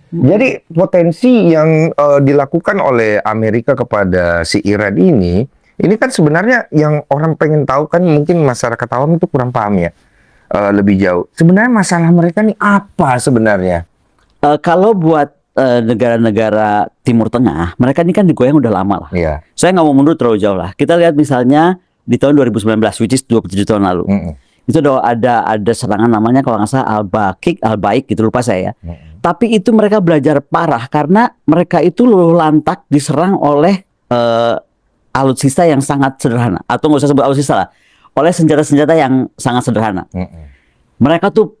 Jadi potensi yang dilakukan oleh Amerika kepada si Iran ini kan sebenarnya yang orang pengen tahu kan mungkin masyarakat awam itu kurang paham ya lebih jauh. Sebenarnya masalah mereka nih apa sebenarnya? Kalau buat negara-negara Timur Tengah, mereka ini kan digoyang udah lama lah. Iya. Saya nggak mau mundur terlalu jauh lah. Kita lihat misalnya di tahun 2019, which is 27 tahun lalu. Itu ada serangan namanya kalau nggak salah Al-Baik gitu, lupa saya ya. Tapi itu mereka belajar parah karena mereka itu luluh lantak diserang oleh alutsista yang sangat sederhana, atau nggak usah sebut alutsista lah, oleh senjata-senjata yang sangat sederhana. Mereka tuh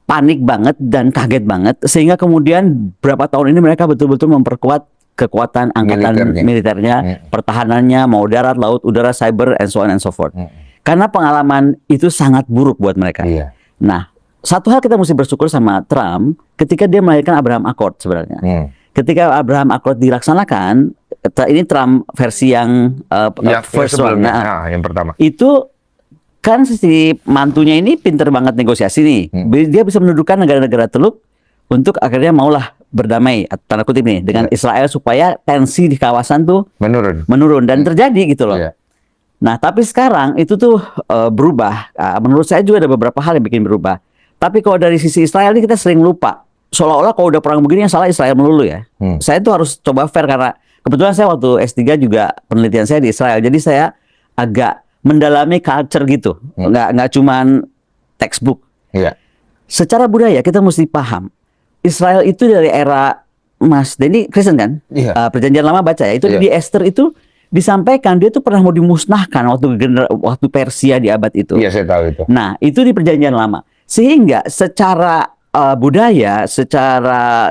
panik banget dan kaget banget, sehingga kemudian berapa tahun ini mereka betul-betul memperkuat kekuatan angkatan militernya, pertahanannya, mau darat, laut, udara, cyber, and so on and so forth. Karena pengalaman itu sangat buruk buat mereka. Iya. Nah, satu hal kita mesti bersyukur sama Trump ketika dia melahirkan Abraham Accord sebenarnya. Ketika Abraham Accord dilaksanakan, ini Trump versi yang first one. Nah, yang pertama. Itu kan si mantunya ini pinter banget negosiasi nih. Dia bisa menundukkan negara-negara Teluk untuk akhirnya maulah berdamai, tanda kutip nih, dengan Israel supaya tensi di kawasan tuh menurun dan terjadi gitu loh. Nah, tapi sekarang itu tuh berubah. Menurut saya juga ada beberapa hal yang bikin berubah. Tapi kalau dari sisi Israel ini kita sering lupa. Seolah-olah kalau udah perang begini yang salah Israel melulu ya. Saya tuh harus coba fair karena kebetulan saya waktu S3 juga penelitian saya di Israel. Jadi saya agak mendalami culture gitu. Nggak cuman textbook. Secara budaya kita mesti paham. Israel itu dari era Mas Denny Kristen kan? Perjanjian Lama baca ya. Itu di Esther itu disampaikan dia tuh pernah mau dimusnahkan waktu Persia di abad itu. Iya, saya tahu itu. Nah, itu di Perjanjian Lama. Sehingga secara budaya, secara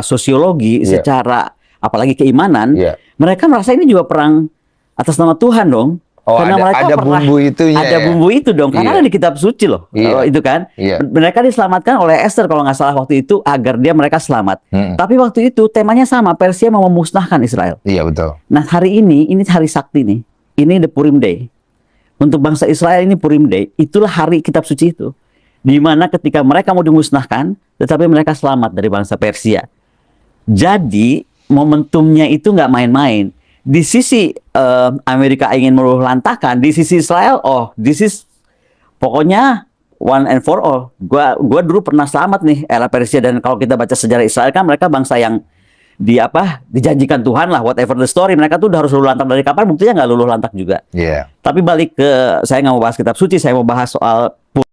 sosiologi, secara apalagi keimanan, mereka merasa ini juga perang atas nama Tuhan dong. Oh, karena mereka ada bumbu itunya. Ada bumbu itu dong, karena ada di kitab suci loh. Itu kan. Mereka diselamatkan oleh Esther kalau nggak salah waktu itu agar mereka selamat. Tapi waktu itu temanya sama, Persia mau memusnahkan Israel. Iya, betul. Nah, hari ini hari sakti nih. Ini the Purim Day. Untuk bangsa Israel ini Purim Day. Itulah hari kitab suci itu. Di mana ketika mereka mau dimusnahkan, tetapi mereka selamat dari bangsa Persia. Jadi momentumnya itu nggak main-main. Di sisi Amerika ingin meluluhlantakan, di sisi Israel, this is pokoknya one and for all. Gua dulu pernah selamat nih era Persia, dan kalau kita baca sejarah Israel kan mereka bangsa yang dijanjikan Tuhan lah, whatever the story, mereka tuh udah harus luluh lantak dari kapan, buktinya nggak luluh lantak juga. Tapi balik ke, saya nggak mau bahas kitab suci, saya mau bahas soal